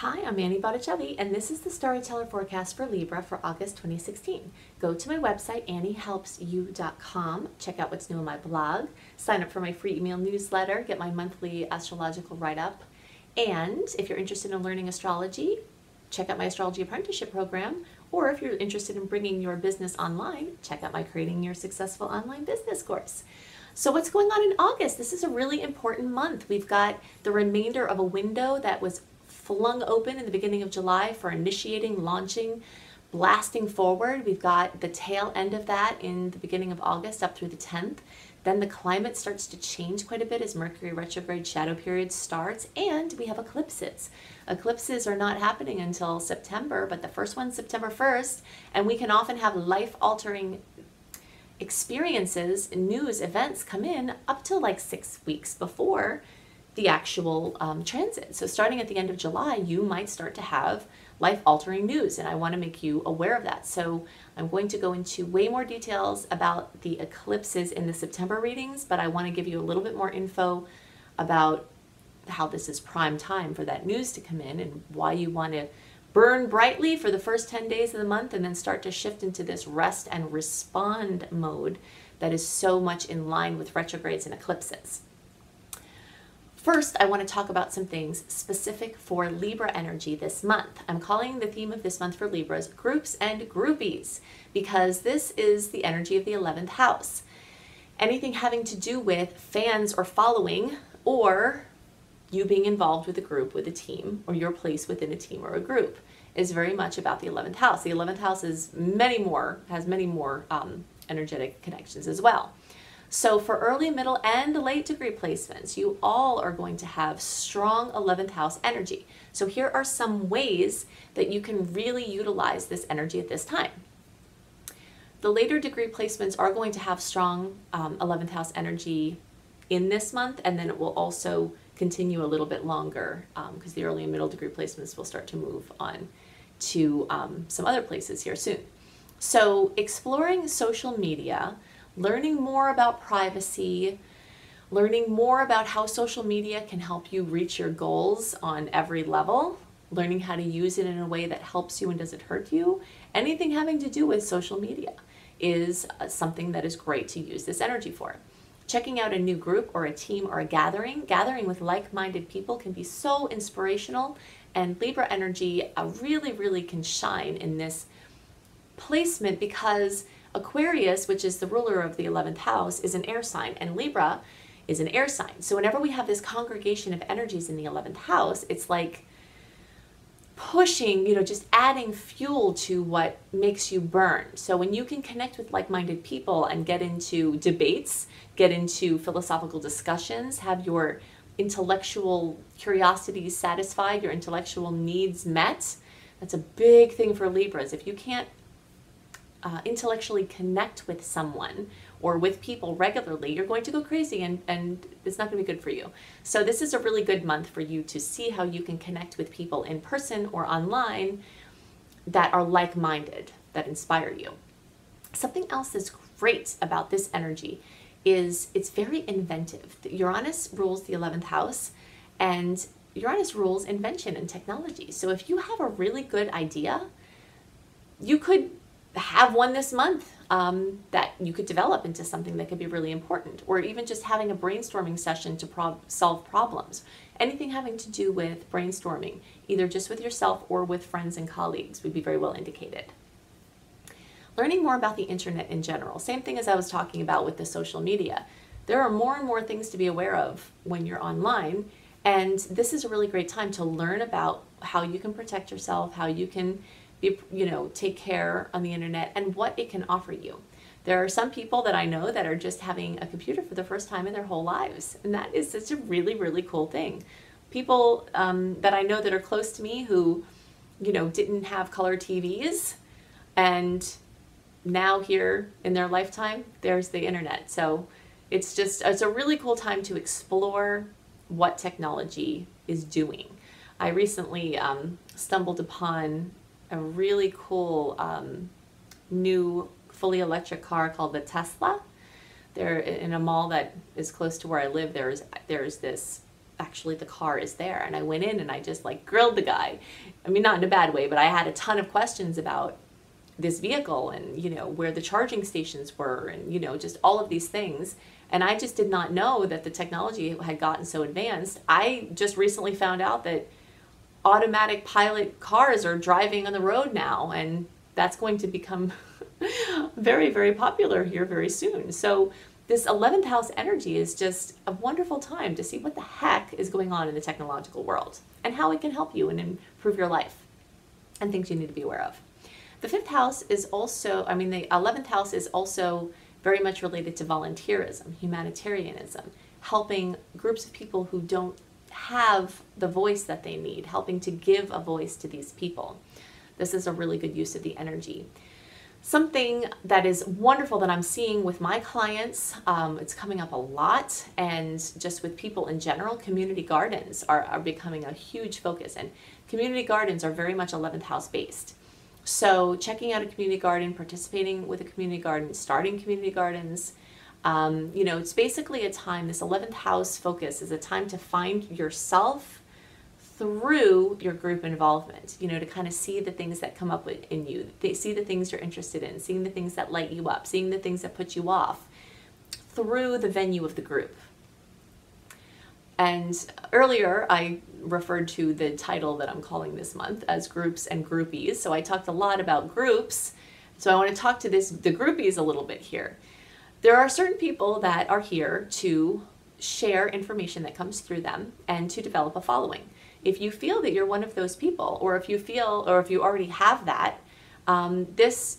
Hi, I'm Annie Botticelli, and this is the Storyteller Forecast for Libra for August 2016. Go to my website, anniehelpsyou.com, check out what's new in my blog, sign up for my free email newsletter, get my monthly astrological write-up, and if you're interested in learning astrology, check out my astrology apprenticeship program, or if you're interested in bringing your business online, check out my Creating Your Successful Online Business course. So what's going on in August? This is a really important month. We've got the remainder of a window that was flung open in the beginning of July for initiating, launching, blasting forward. We've got the tail end of that in the beginning of August up through the 10th. Then the climate starts to change quite a bit as Mercury retrograde shadow period starts, and we have eclipses. Eclipses are not happening until September, but the first one's September 1st, and we can often have life-altering experiences, news, events come in up to like 6 weeks before the actual transit. So starting at the end of July, you might start to have life-altering news, and I want to make you aware of that. So I'm going to go into way more details about the eclipses in the September readings, but I want to give you a little bit more info about how this is prime time for that news to come in and why you want to burn brightly for the first 10 days of the month and then start to shift into this rest and respond mode that is so much in line with retrogrades and eclipses. First, I want to talk about some things specific for Libra energy this month. I'm calling the theme of this month for Libras groups and groupies because this is the energy of the 11th house. Anything having to do with fans or following, or you being involved with a group, with a team, or your place within a team or a group is very much about the 11th house. The 11th house has many more energetic connections as well. So for early, middle, and late degree placements, you all are going to have strong 11th house energy. So here are some ways that you can really utilize this energy at this time. The later degree placements are going to have strong 11th house energy in this month, and then it will also continue a little bit longer because the early and middle degree placements will start to move on to some other places here soon. So exploring social media, learning more about privacy, learning more about how social media can help you reach your goals on every level, learning how to use it in a way that helps you and doesn't hurt you. Anything having to do with social media is something that is great to use this energy for. Checking out a new group or a team or a gathering with like-minded people can be so inspirational, and Libra energy really can shine in this placement because Aquarius, which is the ruler of the 11th house, is an air sign, and Libra is an air sign. So whenever we have this congregation of energies in the 11th house, it's like pushing, just adding fuel to what makes you burn. So when you can connect with like-minded people and get into debates, get into philosophical discussions, have your intellectual curiosities satisfied, your intellectual needs met, that's a big thing for Libras. If you can't intellectually connect with someone or with people regularly, you're going to go crazy and it's not going to be good for you. So this is a really good month for you to see how you can connect with people in person or online that are like-minded, that inspire you. Something else that's great about this energy is it's very inventive. Uranus rules the 11th house, and Uranus rules invention and technology. So if you have a really good idea, you could have one this month that you could develop into something that could be really important, or even just having a brainstorming session to solve problems. Anything having to do with brainstorming, either just with yourself or with friends and colleagues, would be very well indicated. Learning more about the internet in general, same thing as I was talking about with the social media. There are more and more things to be aware of when you're online, and this is a really great time to learn about how you can protect yourself, how you can take care on the internet, and what it can offer you. There are some people that I know that are just having a computer for the first time in their whole lives, and that is such a really cool thing. People that I know that are close to me who, didn't have color TVs, and now here in their lifetime, there's the internet. So it's a really cool time to explore what technology is doing. I recently stumbled upon a really cool new fully electric car called the Tesla. They're in a mall that is close to where I live. There's this actually the car is there. And I went in and I just like grilled the guy. I mean, not in a bad way, but I had a ton of questions about this vehicle and, you know, where the charging stations were and, you know, just all of these things. And I just did not know that the technology had gotten so advanced. I just recently found out that automatic pilot cars are driving on the road now, and that's going to become very, very popular here very soon. So this 11th house energy is just a wonderful time to see what the heck is going on in the technological world and how it can help you and improve your life and things you need to be aware of. The 5th house is also, the 11th house is also very much related to volunteerism, humanitarianism, helping groups of people who don't have the voice that they need, helping to give a voice to these people. This is a really good use of the energy. Something that is wonderful that I'm seeing with my clients, it's coming up a lot, and just with people in general, community gardens are becoming a huge focus, and community gardens are very much 11th house based. So checking out a community garden, participating with a community garden, starting community gardens, you know, it's basically a time, this 11th house focus is a time to find yourself through your group involvement, you know, to kind of see the things that come up in you, see the things you're interested in, seeing the things that light you up, seeing the things that put you off through the venue of the group. And earlier I referred to the title that I'm calling this month as Groups and Groupies. So I talked a lot about groups. So I want to talk to the groupies a little bit here. There are certain people that are here to share information that comes through them and to develop a following. If you feel that you're one of those people, or if you already have that, this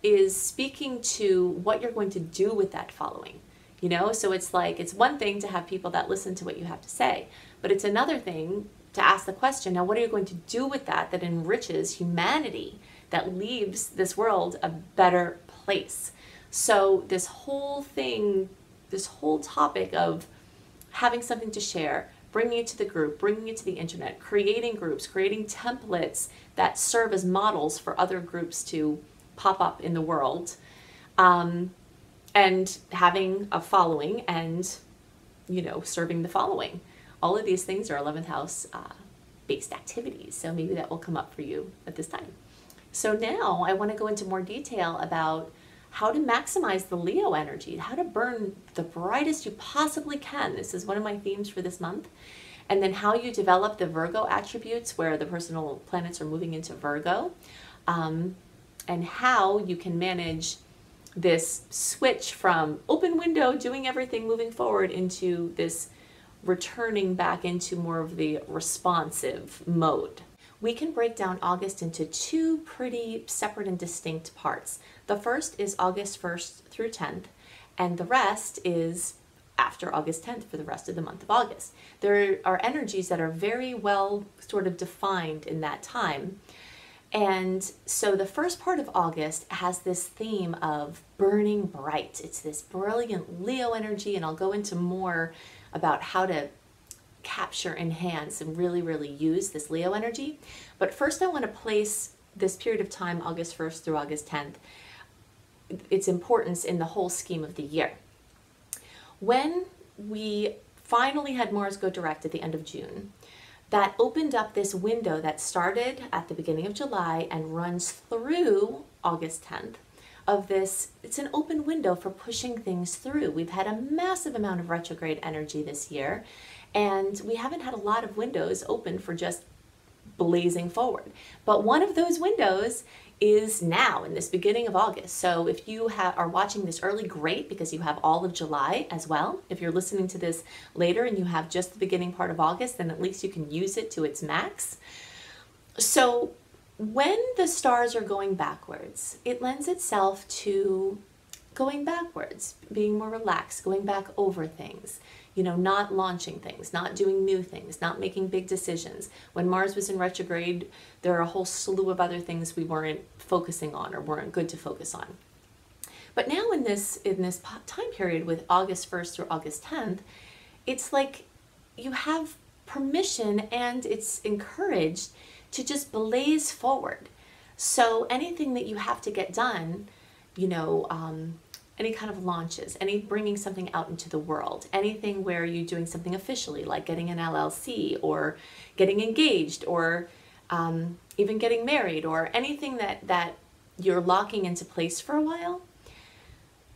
is speaking to what you're going to do with that following. You know, so it's like, it's one thing to have people that listen to what you have to say, but it's another thing to ask the question, now what are you going to do with that enriches humanity, that leaves this world a better place? So this whole thing, this whole topic of having something to share, bringing it to the group, bringing it to the internet, creating groups, creating templates that serve as models for other groups to pop up in the world, and having a following and, you know, serving the following. All of these things are 11th house based activities. So maybe that will come up for you at this time. So now I want to go into more detail about how to maximize the Leo energy, how to burn the brightest you possibly can. This is one of my themes for this month. And then how you develop the Virgo attributes, where the personal planets are moving into Virgo, and how you can manage this switch from open window, doing everything, moving forward, into this returning back into more of the responsive mode. We can break down August into two pretty separate and distinct parts. The first is August 1st through 10th, and the rest is after August 10th for the rest of the month of August. There are energies that are very well sort of defined in that time. And so the first part of August has this theme of burning bright. It's this brilliant Leo energy, and I'll go into more about how to capture, enhance, and really, really use this Leo energy. But first I want to place this period of time, August 1st through August 10th, its importance in the whole scheme of the year. When we finally had Mars go direct at the end of June, that opened up this window that started at the beginning of July and runs through August 10th of this. It's an open window for pushing things through. We've had a massive amount of retrograde energy this year, and we haven't had a lot of windows open for just blazing forward. But one of those windows is now in this beginning of August. So if you are watching this early, great, because you have all of July as well. If you're listening to this later and you have just the beginning part of August, then at least you can use it to its max. So when the stars are going backwards, it lends itself to going backwards, being more relaxed, going back over things, you know, not launching things, not doing new things, not making big decisions. When Mars was in retrograde, there are a whole slew of other things we weren't focusing on or weren't good to focus on. But now in this time period with August 1st through August 10th, it's like you have permission and it's encouraged to just blaze forward. So anything that you have to get done, you know, any kind of launches, any bringing something out into the world, anything where you're doing something officially, like getting an LLC or getting engaged or even getting married, or anything that you're locking into place for a while.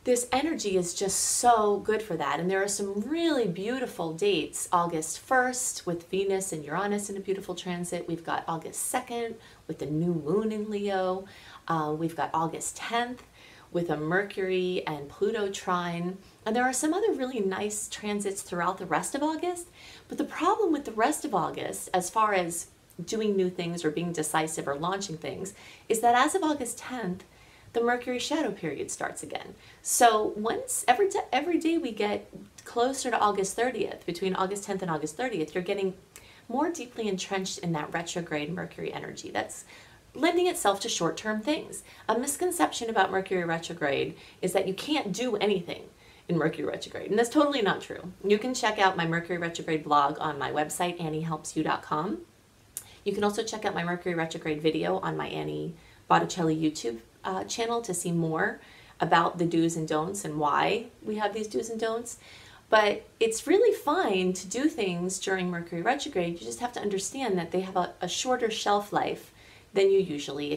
This energy is just so good for that. And there are some really beautiful dates. August 1st with Venus and Uranus in a beautiful transit. We've got August 2nd with the new moon in Leo. We've got August 10th with a Mercury and Pluto trine. And there are some other really nice transits throughout the rest of August. But the problem with the rest of August, as far as doing new things or being decisive or launching things, is that as of August 10th, the Mercury shadow period starts again. So every day we get closer to August 30th, between August 10th and August 30th, you're getting more deeply entrenched in that retrograde Mercury energy that's lending itself to short-term things. A misconception about Mercury retrograde is that you can't do anything in Mercury retrograde, and that's totally not true. You can check out my Mercury retrograde blog on my website, AnnieHelpsYou.com. You can also check out my Mercury retrograde video on my Annie Botticelli YouTube channel to see more about the do's and don'ts and why we have these do's and don'ts. But it's really fine to do things during Mercury retrograde. You just have to understand that they have a shorter shelf life than you usually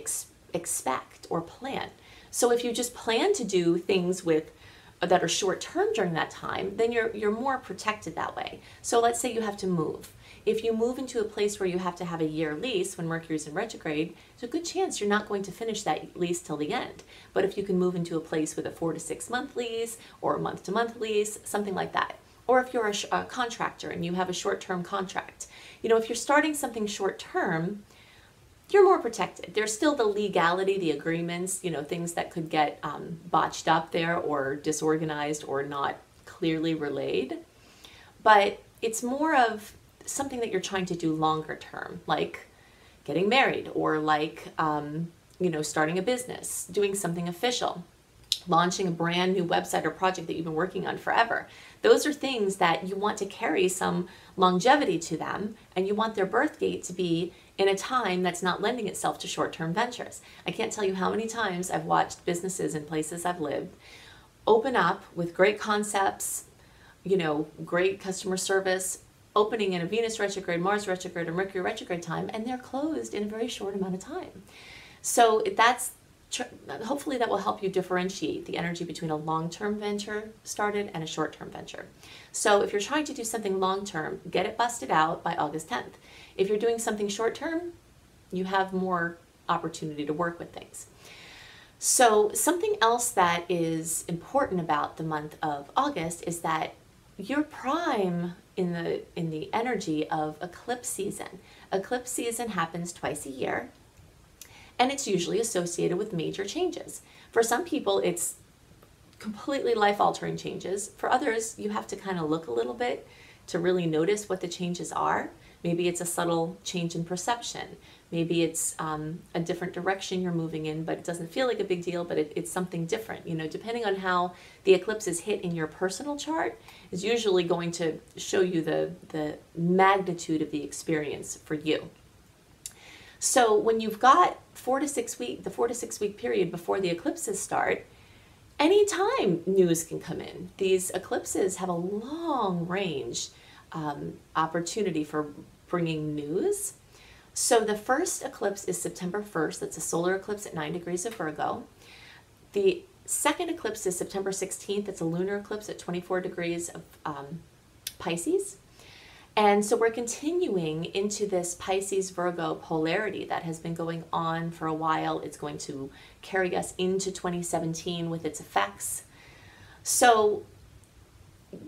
expect or plan. So if you just plan to do things that are short term during that time, then you're more protected that way. So let's say you have to move. If you move into a place where you have to have a year lease when Mercury's in retrograde, there's a good chance you're not going to finish that lease till the end. But if you can move into a place with a 4 to 6 month lease or a month to month lease, something like that. Or if you're a contractor and you have a short-term contract, if you're starting something short-term, you're more protected. There's still the legality, the agreements, things that could get botched up there or disorganized or not clearly relayed. But it's more of something that you're trying to do longer term, like getting married or like, starting a business, doing something official, launching a brand new website or project that you've been working on forever. Those are things that you want to carry some longevity to them, and you want their birth date to be in a time that's not lending itself to short-term ventures. I can't tell you how many times I've watched businesses in places I've lived open up with great concepts, great customer service, opening in a Venus retrograde, Mars retrograde, or Mercury retrograde time, and they're closed in a very short amount of time. So hopefully that will help you differentiate the energy between a long-term venture started and a short-term venture. So if you're trying to do something long-term, get it busted out by August 10th. If you're doing something short-term, you have more opportunity to work with things. So something else that is important about the month of August is that you're prime in the energy of eclipse season. Eclipse season happens twice a year, and it's usually associated with major changes. For some people, it's completely life-altering changes. For others, you have to kind of look a little bit to really notice what the changes are. Maybe it's a subtle change in perception. Maybe it's a different direction you're moving in, but it doesn't feel like a big deal, but it's something different. Depending on how the eclipse is hit in your personal chart, is usually going to show you the magnitude of the experience for you. So when you've got the 4 to 6 week period before the eclipses start, anytime news can come in. These eclipses have a long range opportunity for bringing news. So the first eclipse is September 1st. That's a solar eclipse at 9 degrees of Virgo. The second eclipse is September 16th. It's a lunar eclipse at 24 degrees of Pisces. And so we're continuing into this Pisces-Virgo polarity that has been going on for a while. It's going to carry us into 2017 with its effects. So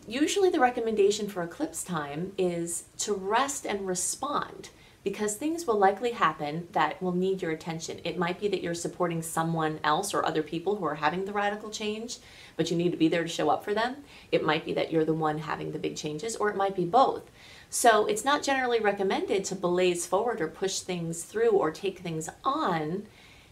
usually the recommendation for eclipse time is to rest and respond, because things will likely happen that will need your attention. It might be that you're supporting someone else or other people who are having the radical change, but you need to be there to show up for them. It might be that you're the one having the big changes, or it might be both. So it's not generally recommended to blaze forward or push things through or take things on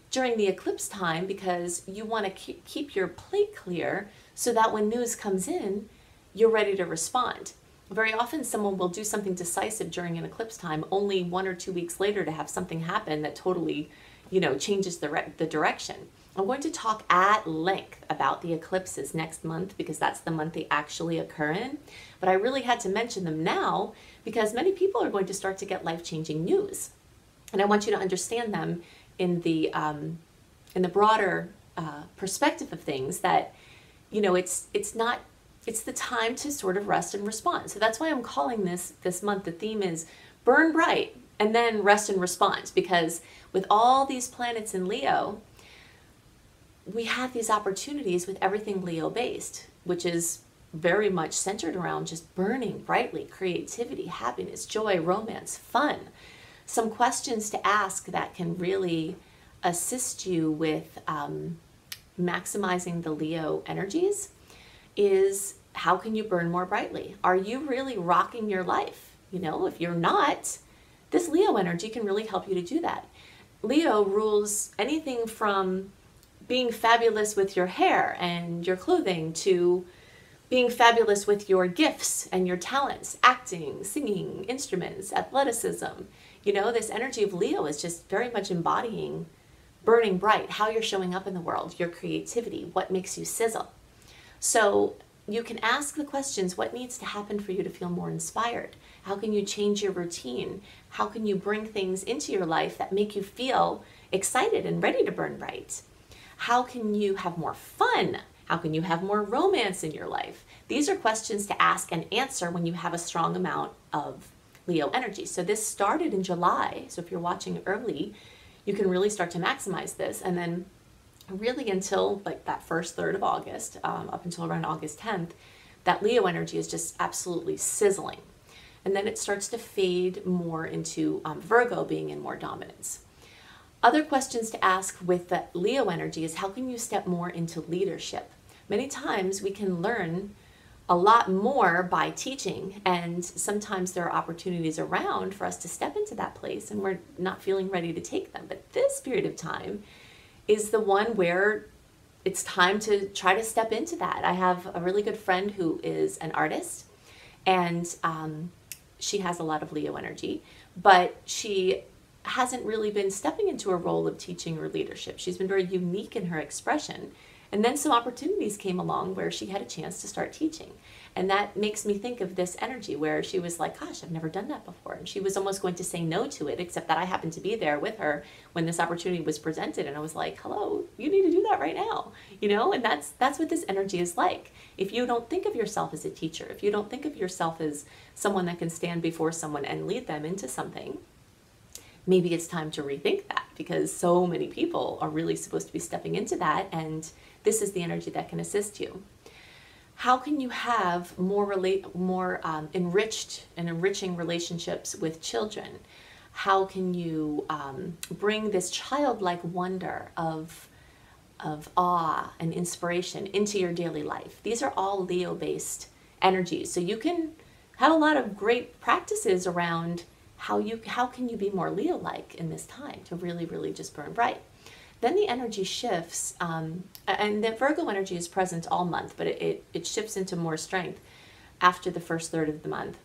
during the eclipse time, because you want to keep your plate clear so that when news comes in, you're ready to respond. Very often someone will do something decisive during an eclipse time only 1 or 2 weeks later to have something happen that totally, changes the direction. I'm going to talk at length about the eclipses next month because that's the month they actually occur in. But I really had to mention them now because many people are going to start to get life-changing news. And I want you to understand them in the broader perspective of things that, it's the time to sort of rest and respond. So that's why I'm calling this month, the theme is burn bright and then rest and respond, because with all these planets in Leo, we have these opportunities with everything Leo based, which is very much centered around just burning brightly, creativity, happiness, joy, romance, fun. Some questions to ask that can really assist you with maximizing the Leo energies is, how can you burn more brightly? Are you really rocking your life? If you're not, this Leo energy can really help you to do that. Leo rules anything from being fabulous with your hair and your clothing to being fabulous with your gifts and your talents, acting, singing, instruments, athleticism. This energy of Leo is just very much embodying burning bright, how you're showing up in the world, your creativity, what makes you sizzle. So you can ask the questions, what needs to happen for you to feel more inspired? How can you change your routine? How can you bring things into your life that make you feel excited and ready to burn bright? How can you have more fun? How can you have more romance in your life? These are questions to ask and answer when you have a strong amount of Leo energy. So this started in July. So if you're watching early, you can really start to maximize this. And then really until like that first third of August, up until around August 10th, that Leo energy is just absolutely sizzling. And then it starts to fade more into Virgo being in more dominance. Other questions to ask with the Leo energy is, how can you step more into leadership? Many times we can learn a lot more by teaching, and sometimes there are opportunities around for us to step into that place and we're not feeling ready to take them. But this period of time is the one where it's time to try to step into that. I have a really good friend who is an artist, and she has a lot of Leo energy, but she hasn't really been stepping into a role of teaching or leadership. She's been very unique in her expression. And then some opportunities came along where she had a chance to start teaching. And that makes me think of this energy where she was like, gosh, I've never done that before. And she was almost going to say no to it, except that I happened to be there with her when this opportunity was presented. And I was like, hello, you need to do that right now. And that's what this energy is like. If you don't think of yourself as a teacher, if you don't think of yourself as someone that can stand before someone and lead them into something, maybe it's time to rethink that, because so many people are really supposed to be stepping into that, and this is the energy that can assist you. How can you have more enriched and enriching relationships with children? How can you bring this childlike wonder of awe and inspiration into your daily life? These are all Leo-based energies, so you can have a lot of great practices around how can you be more Leo-like in this time to really, really just burn bright. Then the energy shifts, and the Virgo energy is present all month, but it shifts into more strength after the first third of the month.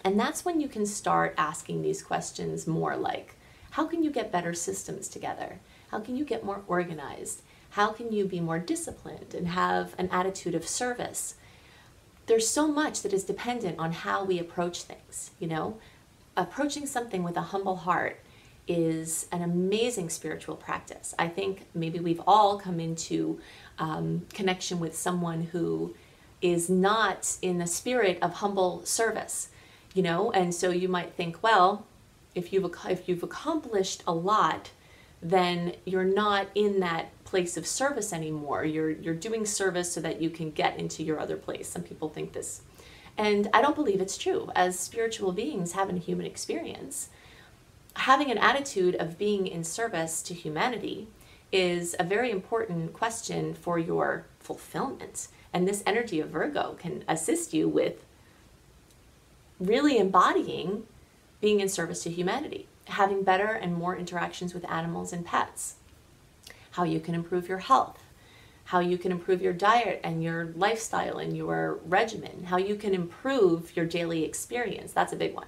And that's when you can start asking these questions more like, how can you get better systems together? How can you get more organized? How can you be more disciplined and have an attitude of service? There's so much that is dependent on how we approach things, Approaching something with a humble heart is an amazing spiritual practice. I think maybe we've all come into connection with someone who is not in the spirit of humble service, and so you might think, well, if you've accomplished a lot, then you're not in that place of service anymore. You're doing service so that you can get into your other place. Some people think this. And I don't believe it's true. As spiritual beings having a human experience, having an attitude of being in service to humanity is a very important question for your fulfillment. And this energy of Virgo can assist you with really embodying being in service to humanity, having better and more interactions with animals and pets, how you can improve your health, how you can improve your diet and your lifestyle and your regimen, how you can improve your daily experience. That's a big one.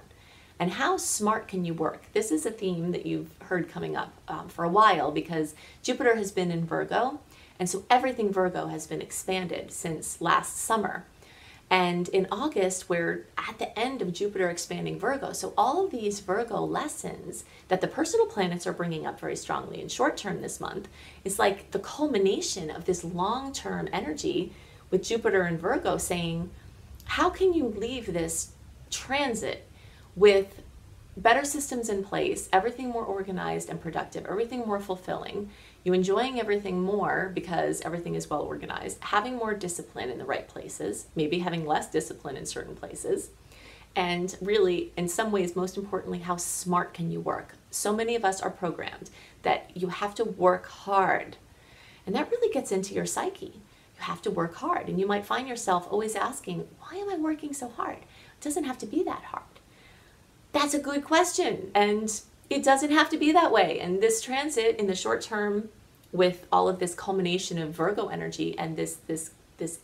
And how smart can you work? This is a theme that you've heard coming up for a while, because Jupiter has been in Virgo, and so everything Virgo has been expanded since last summer. And in August, we're at the end of Jupiter expanding Virgo. So all of these Virgo lessons that the personal planets are bringing up very strongly in short term this month is like the culmination of this long-term energy with Jupiter and Virgo saying, how can you leave this transit with better systems in place, everything more organized and productive, everything more fulfilling, you enjoying everything more because everything is well organized, having more discipline in the right places, maybe having less discipline in certain places, and really, in some ways, most importantly, how smart can you work? So many of us are programmed that you have to work hard, and that really gets into your psyche. You have to work hard, and you might find yourself always asking, why am I working so hard? It doesn't have to be that hard. That's a good question, and it doesn't have to be that way. And this transit in the short term, with all of this culmination of Virgo energy and this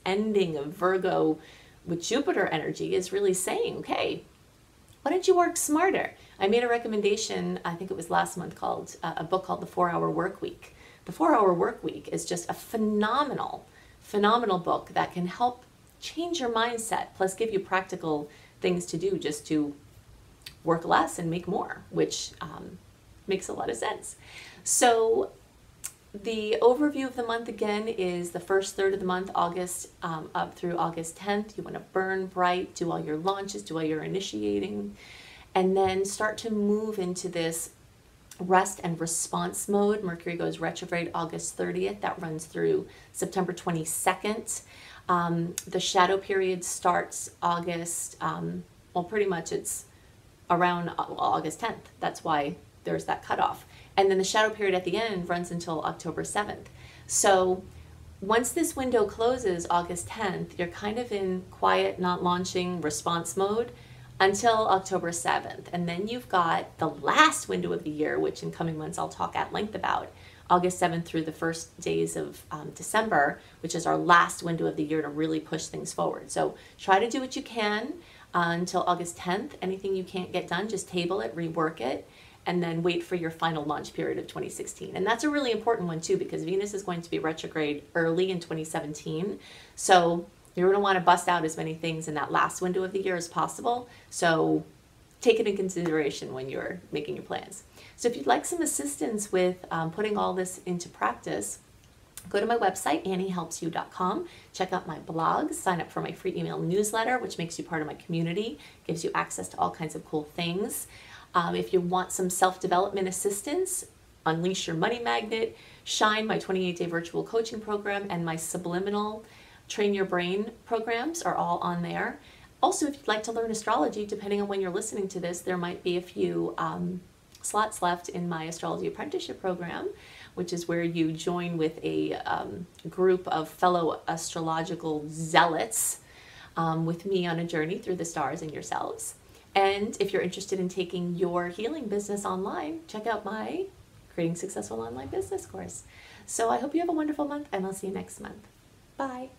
ending of Virgo with Jupiter energy, is really saying, okay, why don't you work smarter? I made a recommendation, I think it was last month, called a book called The 4-Hour Work Week. The 4-Hour Work Week is just a phenomenal book that can help change your mindset, plus give you practical things to do just to work less and make more, which makes a lot of sense. So the overview of the month again is the first third of the month, August up through August 10th. You want to burn bright, do all your launches, do all your initiating, and then start to move into this rest and response mode. Mercury goes retrograde August 30th. That runs through September 22nd. The shadow period starts August, well, pretty much it's around August 10th. That's why there's that cutoff. And then the shadow period at the end runs until October 7th. So once this window closes August 10th, you're kind of in quiet, not launching response mode until October 7th. And then you've got the last window of the year, which in coming months I'll talk at length about, August 7th through the first days of December, which is our last window of the year to really push things forward. So try to do what you can until August 10th. Anything you can't get done, just table it, rework it, and then wait for your final launch period of 2016. And that's a really important one too, because Venus is going to be retrograde early in 2017. So you're going to want to bust out as many things in that last window of the year as possible. So take it in consideration when you're making your plans. So if you'd like some assistance with putting all this into practice, go to my website, AnnieHelpsYou.com. Check out my blogs, sign up for my free email newsletter, which makes you part of my community, gives you access to all kinds of cool things. If you want some self-development assistance, Unleash Your Money Magnet, Shine, my 28-day virtual coaching program, and my Subliminal Train Your Brain programs are all on there. Also, if you'd like to learn astrology, depending on when you're listening to this, there might be a few slots left in my astrology apprenticeship program, which is where you join with a group of fellow astrological zealots with me on a journey through the stars and yourselves. And if you're interested in taking your healing business online, check out my Creating Successful Online Business course. So I hope you have a wonderful month, and I'll see you next month. Bye.